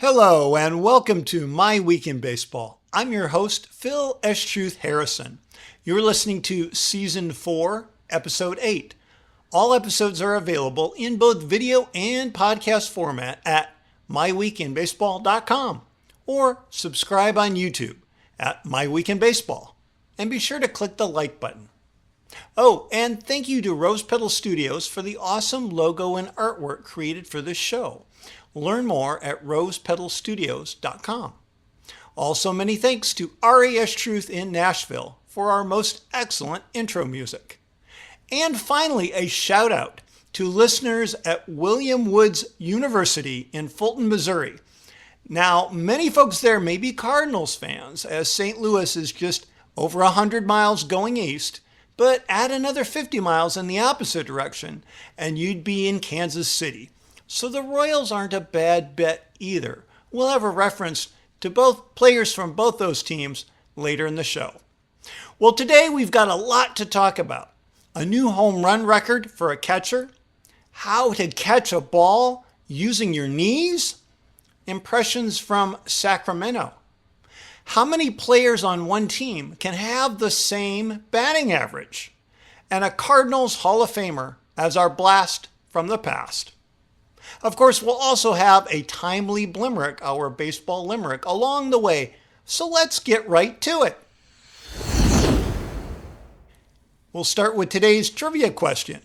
Hello and welcome to My Week in Baseball. I'm your host, Phil S. Truth Harrison. You're listening to Season 4, Episode 8. All episodes are available in both video and podcast format at myweekinbaseball.com or subscribe on YouTube at My Week in Baseball. And be sure to click the like button. Oh, and thank you to Rose Petal Studios for the awesome logo and artwork created for this show. Learn more at rosepetalstudios.com. Also, many thanks to RAS Truth in Nashville for our most excellent intro music. And finally, a shout out to listeners at William Woods University in Fulton, Missouri. Now, many folks there may be Cardinals fans, as St. Louis is just over 100 miles going east, but add another 50 miles in the opposite direction, and you'd be in Kansas City. So the Royals aren't a bad bet either. We'll have a reference to both players from both those teams later in the show. Well, today we've got a lot to talk about. A new home run record for a catcher, how to catch a ball using your knees, impressions from Sacramento, how many players on one team can have the same batting average, and a Cardinals Hall-of-Famer as our blast from the past. Of course, we'll also have a timely Blimerick, our baseball limerick, along the way. So let's get right to it. We'll start with today's trivia question.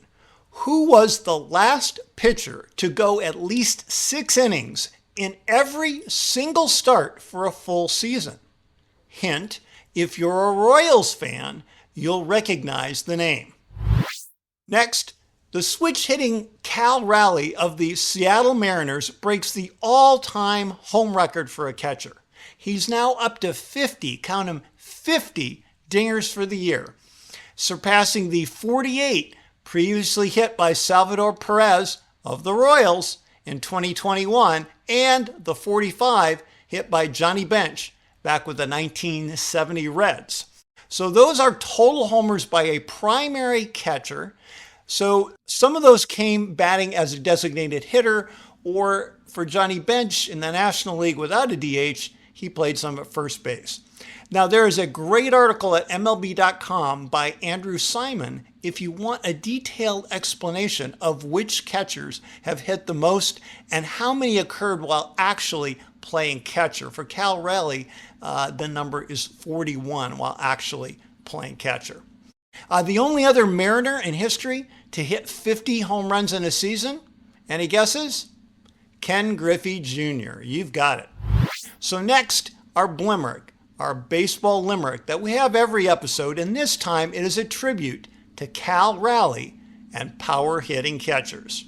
Who was the last pitcher to go at least 6 innings in every single start for a full season? Hint, if you're a Royals fan, you'll recognize the name. Next, the switch-hitting Cal Raleigh of the Seattle Mariners breaks the all-time home record for a catcher. He's now up to 50, count 'em, 50 dingers for the year, surpassing the 48 previously hit by Salvador Perez of the Royals in 2021 and the 45 hit by Johnny Bench back with the 1970 Reds. So those are total homers by a primary catcher. So some of those came batting as a designated hitter, or for Johnny Bench in the National League without a DH, he played some at first base. Now there is a great article at MLB.com by Andrew Simon if you want a detailed explanation of which catchers have hit the most and how many occurred while actually playing catcher. For Cal Raleigh, the number is 41 while actually playing catcher. The only other Mariner in history to hit 50 home runs in a season, any guesses? Ken Griffey Jr. You've got it. So next, our Blimerick, our baseball limerick that we have every episode, and this time it is a tribute to Cal Raleigh and power-hitting catchers.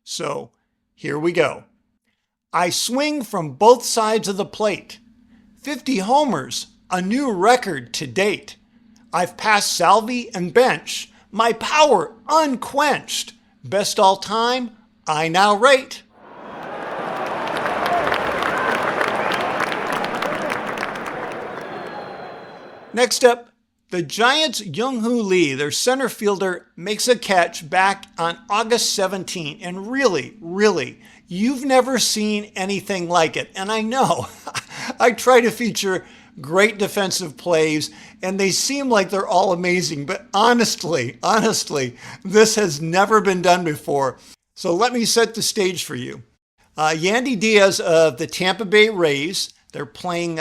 So here we go. I swing from both sides of the plate. 50 homers, a new record to date. I've passed Salvi and Bench, my power unquenched. Best all time, I now rate. Next up, the Giants' Jung Hoo Lee, their center fielder, makes a catch back on August 17, and really, you've never seen anything like it. And I know, I try to feature great defensive plays, and they seem like they're all amazing. But honestly, this has never been done before. So let me set the stage for you. Yandy Diaz of the Tampa Bay Rays, they're playing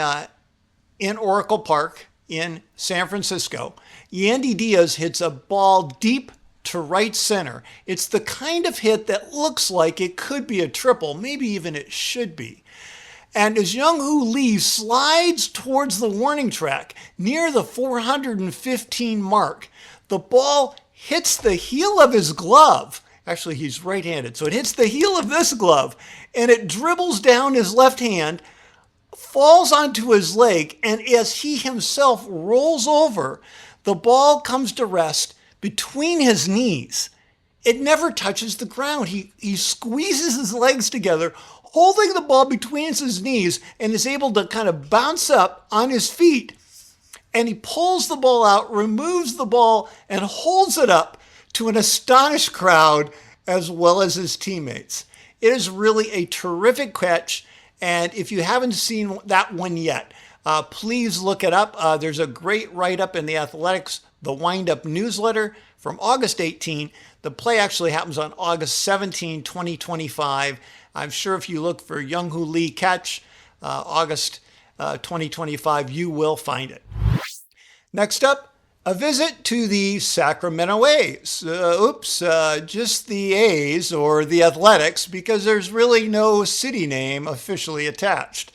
in Oracle Park in San Francisco. Yandy Diaz hits a ball deep to right center. It's the kind of hit that looks like it could be a triple, maybe even it should be. And as Jung Hoo Lee slides towards the warning track near the 415 mark, the ball hits the heel of his glove. Actually, he's right-handed, so it hits the heel of this glove, and it dribbles down his left hand, falls onto his leg, and as he himself rolls over, the ball comes to rest between his knees. It never touches the ground. He squeezes his legs together, holding the ball between his knees, and is able to kind of bounce up on his feet. And he pulls the ball out, removes the ball, and holds it up to an astonished crowd as well as his teammates. It is really a terrific catch, And if you haven't seen that one yet, please look it up. There's a great write-up in the Athletics, the Wind-Up newsletter from August 18. The play actually happens on August 17, 2025. I'm sure if you look for Jung Hoo Lee catch, August 2025, you will find it. Next up, a visit to the Sacramento A's. Just the A's or the Athletics, because there's really no city name officially attached.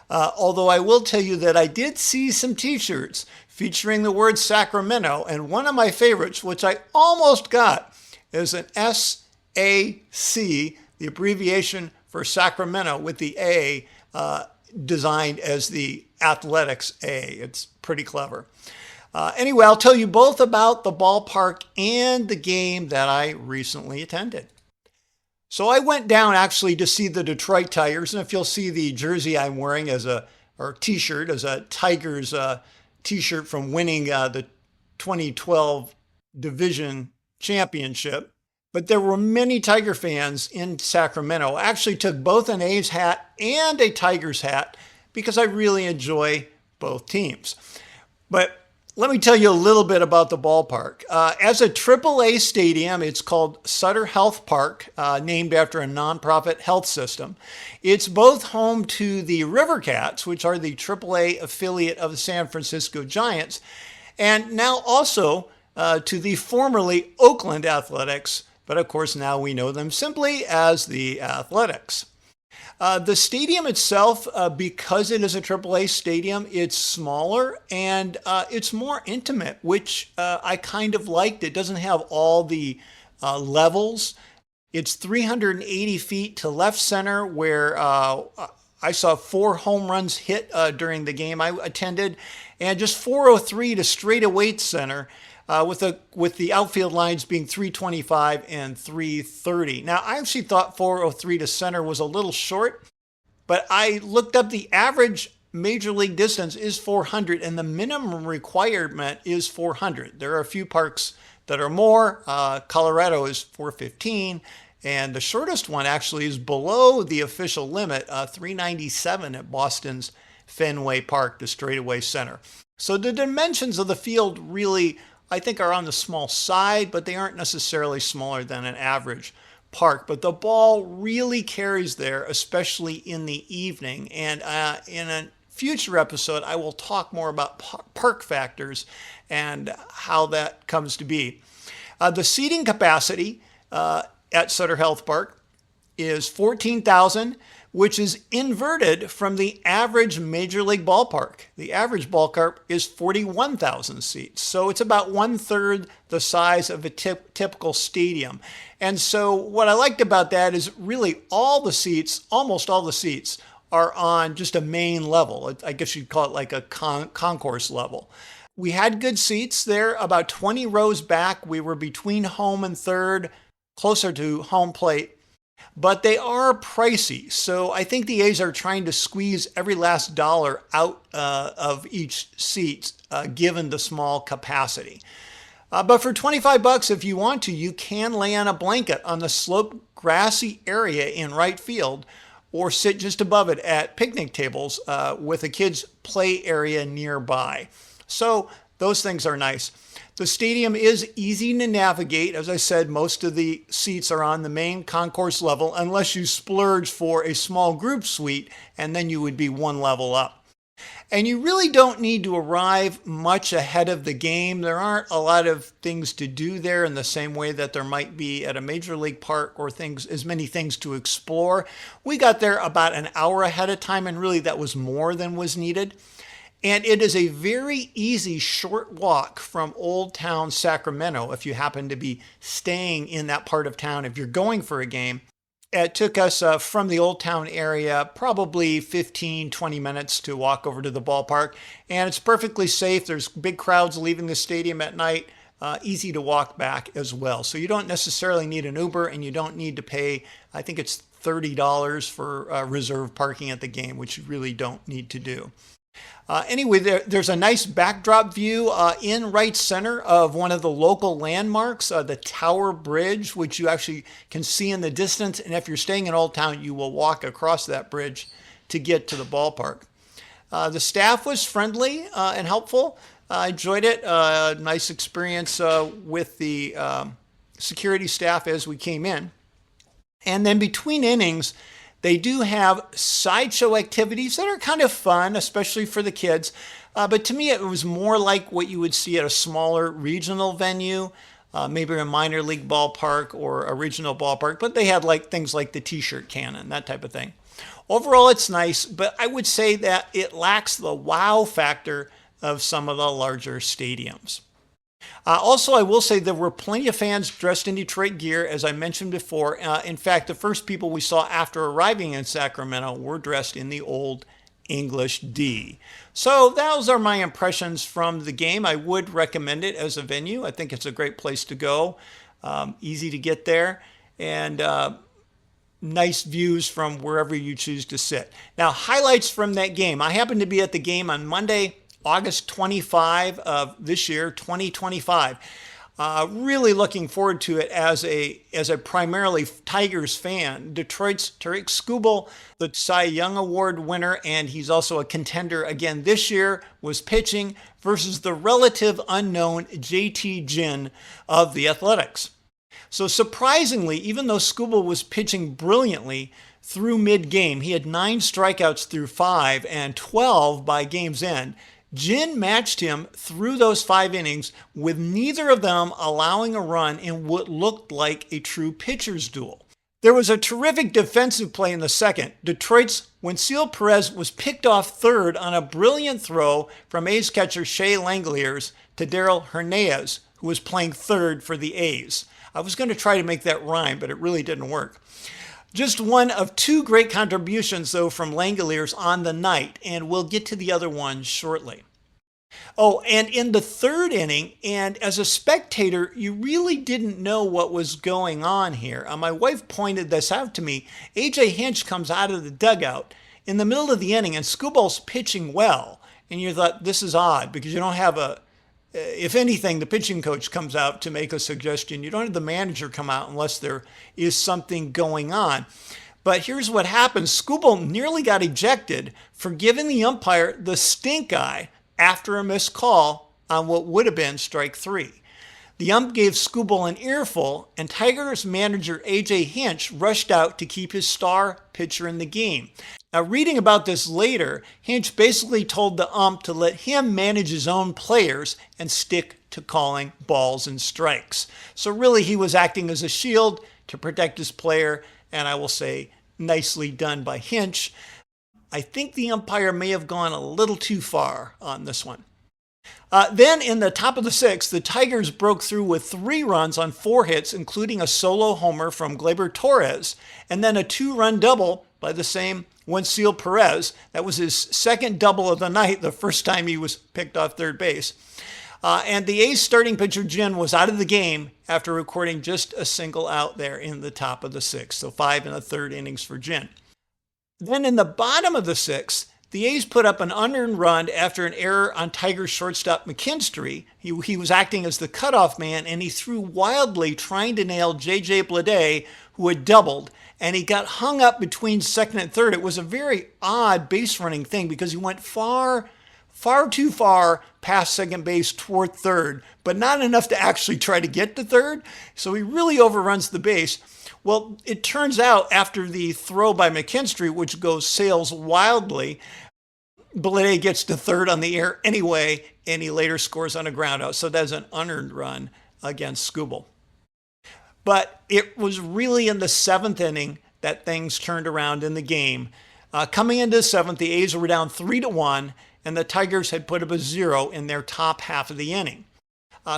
Although I will tell you that I did see some t-shirts featuring the word Sacramento, and one of my favorites, which I almost got, is an SAC, the abbreviation for Sacramento, with the A designed as the Athletics A. It's pretty clever. Anyway, I'll tell you both about the ballpark and the game that I recently attended. So I went down actually to see the Detroit Tigers, and if you'll see the jersey I'm wearing or t-shirt as a Tigers t-shirt from winning the 2012 division championship. But there were many Tiger fans in Sacramento. I actually took both an A's hat and a Tigers hat because I really enjoy both teams. But let me tell you a little bit about the ballpark. As a AAA stadium, it's called Sutter Health Park, named after a nonprofit health system. It's both home to the River Cats, which are the AAA affiliate of the San Francisco Giants, and now also to the formerly Oakland Athletics, but of course now we know them simply as the Athletics. The stadium itself, because it is a AAA stadium, it's smaller and it's more intimate, which I kind of liked. It doesn't have all the levels. It's 380 feet to left center, where I saw 4 home runs hit during the game I attended, and just 403 to straightaway center. With the outfield lines being 325 and 330. Now, I actually thought 403 to center was a little short, but I looked up the average major league distance is 400, and the minimum requirement is 400. There are a few parks that are more. Colorado is 415, and the shortest one actually is below the official limit, 397 at Boston's Fenway Park, the straightaway center. So the dimensions of the field really, I think, are on the small side, but they aren't necessarily smaller than an average park. But the ball really carries there, especially in the evening. And in a future episode, I will talk more about park factors and how that comes to be. The seating capacity at Sutter Health Park is 14,000, which is inverted from the average major league ballpark. The average ballpark is 41,000 seats. So it's about 1/3 the size of a typical stadium. And so what I liked about that is really almost all the seats are on just a main level. I guess you'd call it like a concourse level. We had good seats there, about 20 rows back. We were between home and third, closer to home plate. But they are pricey, so I think the A's are trying to squeeze every last dollar out of each seat, given the small capacity. But for $25, if you want to, you can lay on a blanket on the sloped grassy area in right field, or sit just above it at picnic tables with a kids' play area nearby. So those things are nice. The stadium is easy to navigate. As I said, most of the seats are on the main concourse level, unless you splurge for a small group suite, and then you would be one level up. And you really don't need to arrive much ahead of the game. There aren't a lot of things to do there in the same way that there might be at a major league park, or as many things to explore. We got there about an hour ahead of time, and really that was more than was needed. And it is a very easy short walk from Old Town Sacramento if you happen to be staying in that part of town if you're going for a game. It took us from the Old Town area probably 15, 20 minutes to walk over to the ballpark. And it's perfectly safe. There's big crowds leaving the stadium at night. Easy to walk back as well. So you don't necessarily need an Uber, and you don't need to pay, I think it's $30 for reserved parking at the game, which you really don't need to do. Anyway, there's a nice backdrop view in right center of one of the local landmarks, the Tower Bridge, which you actually can see in the distance. And if you're staying in Old Town, you will walk across that bridge to get to the ballpark. The staff was friendly and helpful. I enjoyed it. Nice experience with the security staff as we came in. And then between innings, they do have sideshow activities that are kind of fun, especially for the kids. But to me, it was more like what you would see at a smaller regional venue, maybe a minor league ballpark or a regional ballpark. But they had like things like the T-shirt cannon, that type of thing. Overall, it's nice, but I would say that it lacks the wow factor of some of the larger stadiums. Also, I will say there were plenty of fans dressed in Detroit gear, as I mentioned before. In fact, the first people we saw after arriving in Sacramento were dressed in the Old English D. So those are my impressions from the game. I would recommend it as a venue. I think it's a great place to go. Easy to get there, and nice views from wherever you choose to sit. Now, highlights from that game. I happened to be at the game on Monday, August 25 of this year, 2025. Really looking forward to it as a primarily Tigers fan. Detroit's Tarik Skubal, the Cy Young Award winner, and he's also a contender again this year, was pitching versus the relative unknown JT Ginn of the Athletics. So surprisingly, even though Skubal was pitching brilliantly through mid-game, he had 9 strikeouts through 5 and 12 by game's end. Ginn matched him through those 5 innings, with neither of them allowing a run in what looked like a true pitcher's duel. There was a terrific defensive play in the second. Detroit's Wenceel Perez was picked off third on a brilliant throw from A's catcher Shea Langeliers to Darell Hernandez, who was playing third for the A's. I was going to try to make that rhyme, but it really didn't work. Just one of 2 great contributions, though, from Langeliers on the night, and we'll get to the other one shortly. Oh, and in the third inning, and as a spectator, you really didn't know what was going on here. My wife pointed this out to me. A.J. Hinch comes out of the dugout in the middle of the inning, and Skubal's pitching well. And you thought, this is odd, because you don't have if anything, the pitching coach comes out to make a suggestion. You don't have the manager come out unless there is something going on. But here's what happened. Skubal nearly got ejected for giving the umpire the stink eye after a missed call on what would have been strike 3. The ump gave Skubal an earful, and Tigers manager A.J. Hinch rushed out to keep his star pitcher in the game. Now, reading about this later, Hinch basically told the ump to let him manage his own players and stick to calling balls and strikes. So really, he was acting as a shield to protect his player, and I will say, nicely done by Hinch. I think the umpire may have gone a little too far on this one. Then in the top of the 6th, the Tigers broke through with 3 runs on 4 hits, including a solo homer from Gleyber Torres, and then a 2-run double by the same Wenceel Perez. That was his second double of the night, the first time he was picked off third base. And the A's starting pitcher, Ginn, was out of the game after recording just a single out there in the top of the 6th. So 5 1/3 innings for Ginn. Then in the bottom of the 6th, the A's put up an unearned run after an error on Tigers shortstop McKinstry. He was acting as the cutoff man, and he threw wildly trying to nail J.J. Bleday, who had doubled, and he got hung up between second and third. It was a very odd base running thing because he went far too far past second base toward third, but not enough to actually try to get to third. So he really overruns the base. Well, it turns out after the throw by McKinstry, which sails wildly, Bleday gets to third on the air anyway, and he later scores on a groundout. So that's an unearned run against Skubal. But it was really in the 7th inning that things turned around in the game. Coming into the 7th, the A's were down 3-1, and the Tigers had put up a 0 in their top half of the inning.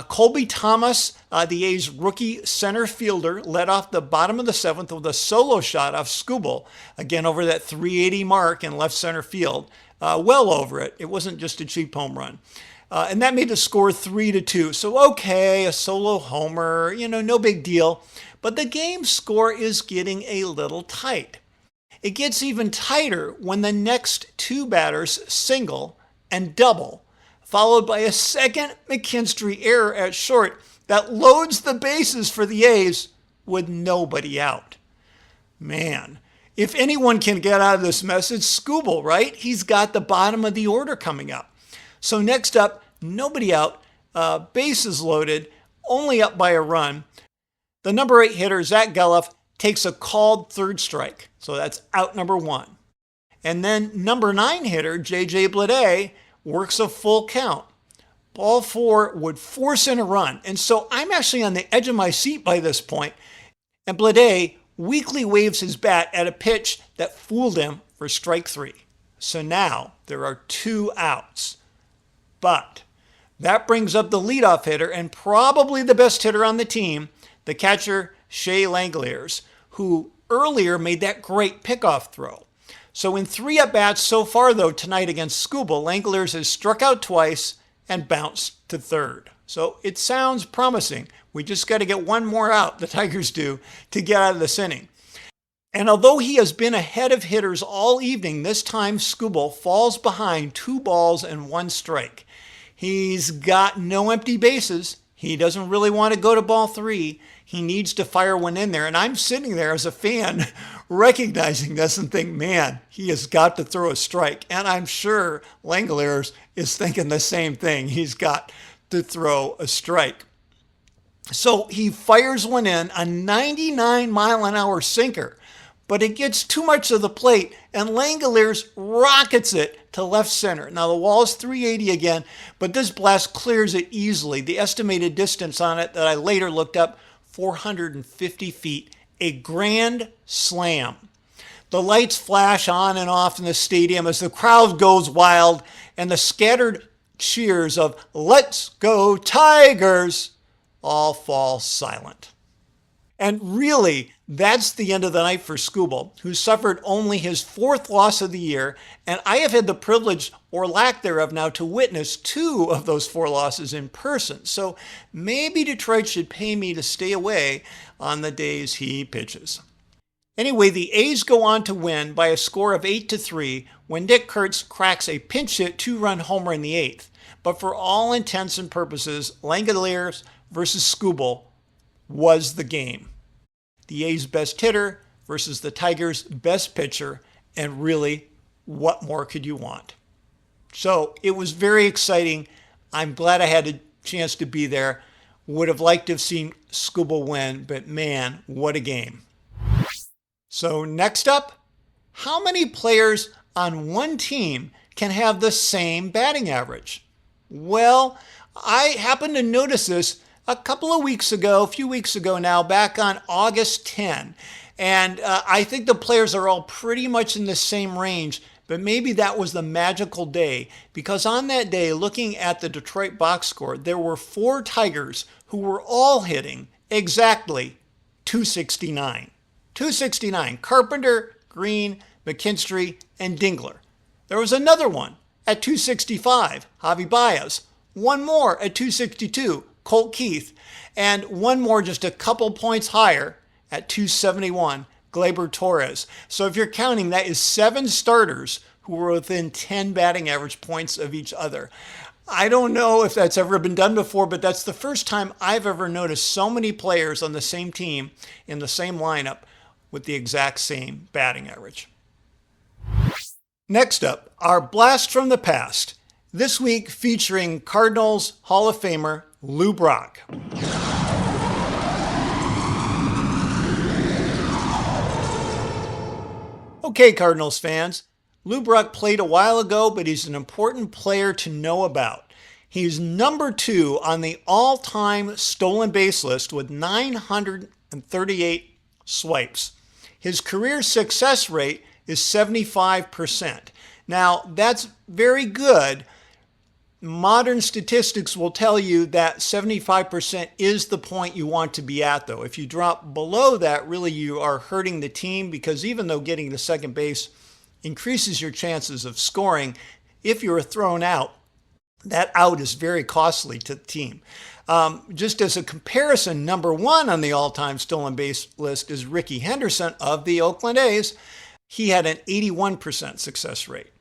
Colby Thomas, the A's rookie center fielder, led off the bottom of the 7th with a solo shot off Skubal, again over that 380 mark in left center field, well over it. It wasn't just a cheap home run. And that made the score 3-2. So, okay, a solo homer, no big deal. But the game score is getting a little tight. It gets even tighter when the next 2 batters single and double, followed by a second McKinstry error at short that loads the bases for the A's with nobody out. Man, If anyone can get out of this mess, it's Skubal, right? He's got the bottom of the order coming up. So next up, nobody out, bases loaded, only up by a run. The number 8 hitter, Zach Geloff, takes a called third strike. So that's out number 1. And then number 9 hitter, J.J. Bleday, works a full count. Ball 4 would force in a run. And so I'm actually on the edge of my seat by this point. And Bleday weakly waves his bat at a pitch that fooled him for strike 3. So now there are 2 outs. But that brings up the leadoff hitter and probably the best hitter on the team, the catcher, Shea Langeliers, who earlier made that great pickoff throw. So in 3 at-bats so far, though, tonight against Skubal, Langeliers has struck out twice and bounced to third. So it sounds promising. We just got to get one more out, the Tigers do, to get out of this inning. And although he has been ahead of hitters all evening, this time Skubal falls behind 2 balls and 1 strike. He's got no empty bases. He doesn't really want to go to ball 3. He needs to fire one in there. And I'm sitting there as a fan recognizing this and think, man, he has got to throw a strike. And I'm sure Langeliers is thinking the same thing. He's got to throw a strike. So he fires one in, a 99-mile-an-hour sinker. But it gets too much of the plate, and Langeliers rockets it to left center. Now, the wall is 380 again, but this blast clears it easily. The estimated distance on it that I later looked up, 450 feet, a grand slam. The lights flash on and off in the stadium as the crowd goes wild, and the scattered cheers of "Let's go Tigers" all fall silent. And really, that's the end of the night for Skubal, who suffered only his 4th loss of the year. And I have had the privilege, or lack thereof now, to witness 2 of those 4 losses in person. So maybe Detroit should pay me to stay away on the days he pitches. Anyway, the A's go on to win by a score of 8-3 when Nick Kurtz cracks a pinch hit 2-run homer in the 8th. But for all intents and purposes, Langeliers versus Skubal was the game. The A's best hitter versus the Tigers' best pitcher, and really, what more could you want? So it was very exciting. I'm glad I had a chance to be there. Would have liked to have seen Skubal win, but man, what a game. So next up, how many players on one team can have the same batting average? Well, I happened to notice this a few weeks ago now, back on August 10. And I think the players are all pretty much in the same range, but maybe that was the magical day, because on that day, looking at the Detroit box score, there were 4 Tigers who were all hitting exactly 269. 269, Carpenter, Green, McKinstry, and Dingler. There was another one at 265, Javi Baez. One more at 262, Colt Keith, and one more just a couple points higher at 271, Gleyber Torres. So if you're counting, that is 7 starters who were within 10 batting average points of each other. I don't know if that's ever been done before, but that's the first time I've ever noticed so many players on the same team in the same lineup with the exact same batting average. Next up, our blast from the past. This week featuring Cardinals Hall-of-Famer Lou Brock. Okay, Cardinals fans, Lou Brock played a while ago, but he's an important player to know about. He's number 2 on the all-time stolen base list with 938 swipes. His career success rate is 75%. Now, that's very good. Modern statistics will tell you that 75% is the point you want to be at, though. If you drop below that, really you are hurting the team, because even though getting to second base increases your chances of scoring, if you're thrown out, that out is very costly to the team. Just as a comparison, number 1 on the all-time stolen base list is Rickey Henderson of the Oakland A's. He had an 81% success rate.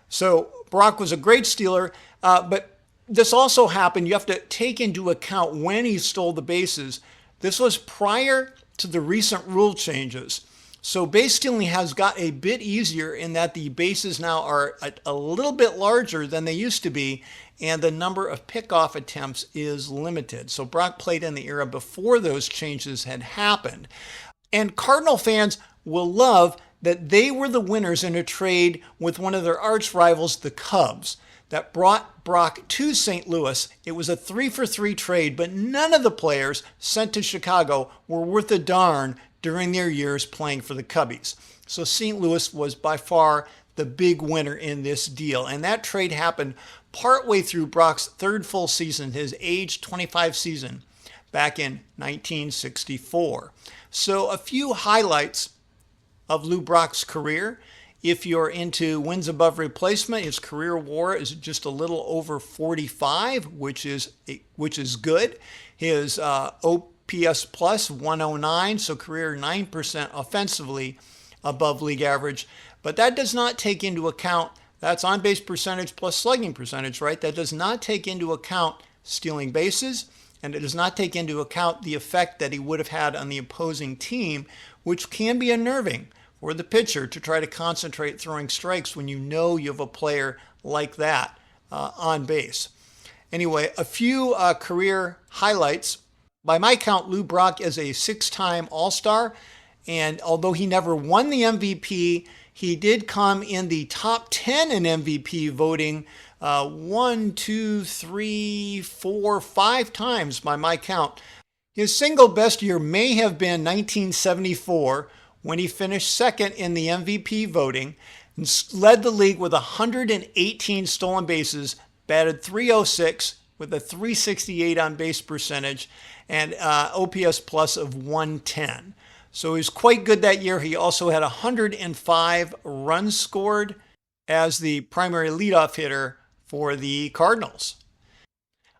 So Brock was a great stealer, but this also happened. You have to take into account when he stole the bases. This was prior to the recent rule changes. So base stealing has got a bit easier in that the bases now are a little bit larger than they used to be, and the number of pickoff attempts is limited. So Brock played in the era before those changes had happened. And Cardinal fans will love that they were the winners in a trade with one of their arch rivals, the Cubs, that brought Brock to St. Louis. It was a 3-for-3 trade, but none of the players sent to Chicago were worth a darn during their years playing for the Cubbies. So St. Louis was by far the big winner in this deal. And that trade happened partway through Brock's third full season, his age 25 season, back in 1964. So a few highlights of Lou Brock's career. If you're into wins above replacement, his career WAR is just a little over 45, which is good. His OPS plus 109, so career 9% offensively above league average. But that does not take into account, that's on base percentage plus slugging percentage, right? That does not take into account stealing bases, and it does not take into account the effect that he would have had on the opposing team, which can be unnerving for the pitcher to try to concentrate throwing strikes when you know you have a player like that on base. Anyway, a few career highlights. By my count, Lou Brock is a 6-time All-Star, and although he never won the MVP, he did come in the top 10 in MVP voting 5 times by my count. His single best year may have been 1974, when he finished second in the MVP voting and led the league with 118 stolen bases, batted .306 with a .368 on base percentage and OPS plus of 110. So he was quite good that year. He also had 105 runs scored as the primary leadoff hitter for the Cardinals.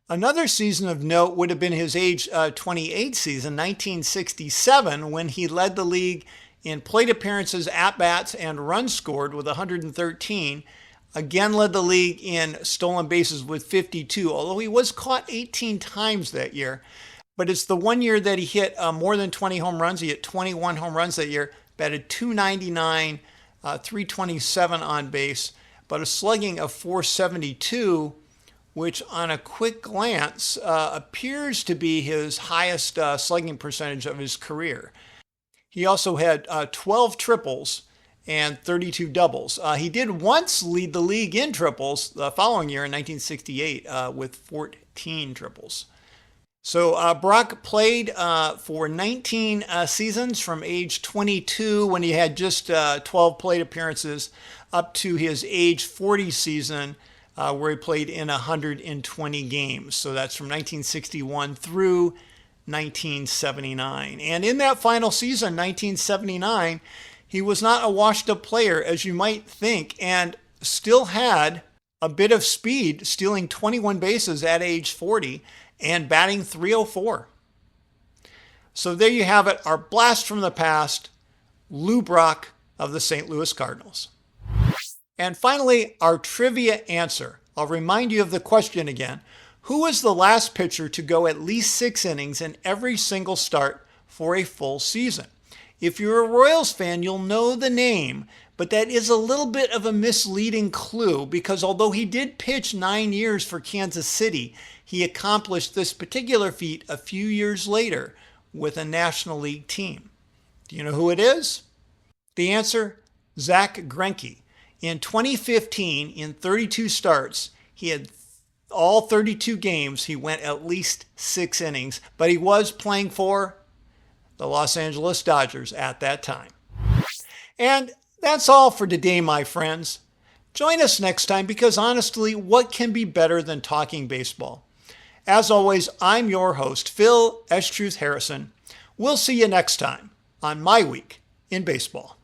Another season of note would have been his age 28 season, 1967, when he led the league in plate appearances, at-bats, and runs scored with 113. Again led the league in stolen bases with 52, although he was caught 18 times that year. But it's the one year that he hit more than 20 home runs. He hit 21 home runs that year, batted .299, .327 on base, but a slugging of .472, which on a quick glance appears to be his highest slugging percentage of his career. He also had 12 triples and 32 doubles. He did once lead the league in triples the following year in 1968 with 14 triples. So Brock played for 19 seasons from age 22 when he had just 12 plate appearances up to his age 40 season where he played in 120 games. So that's from 1961 through 1979. And in that final season, 1979, he was not a washed-up player, as you might think, and still had a bit of speed, stealing 21 bases at age 40 and batting .304. So there you have it, our blast from the past, Lou Brock of the St. Louis Cardinals. And finally, our trivia answer. I'll remind you of the question again. Who was the last pitcher to go at least 6 innings in every single start for a full season? If you're a Royals fan, you'll know the name, but that is a little bit of a misleading clue because although he did pitch 9 years for Kansas City, he accomplished this particular feat a few years later with a National League team. Do you know who it is? The answer, Zach Greinke. In 2015, in 32 starts, he had all 32 games, he went at least 6 innings, but he was playing for the Los Angeles Dodgers at that time. And that's all for today, my friends. Join us next time because honestly, what can be better than talking baseball? As always, I'm your host, Phil S. Truth Harrison. We'll see you next time on My Week in Baseball.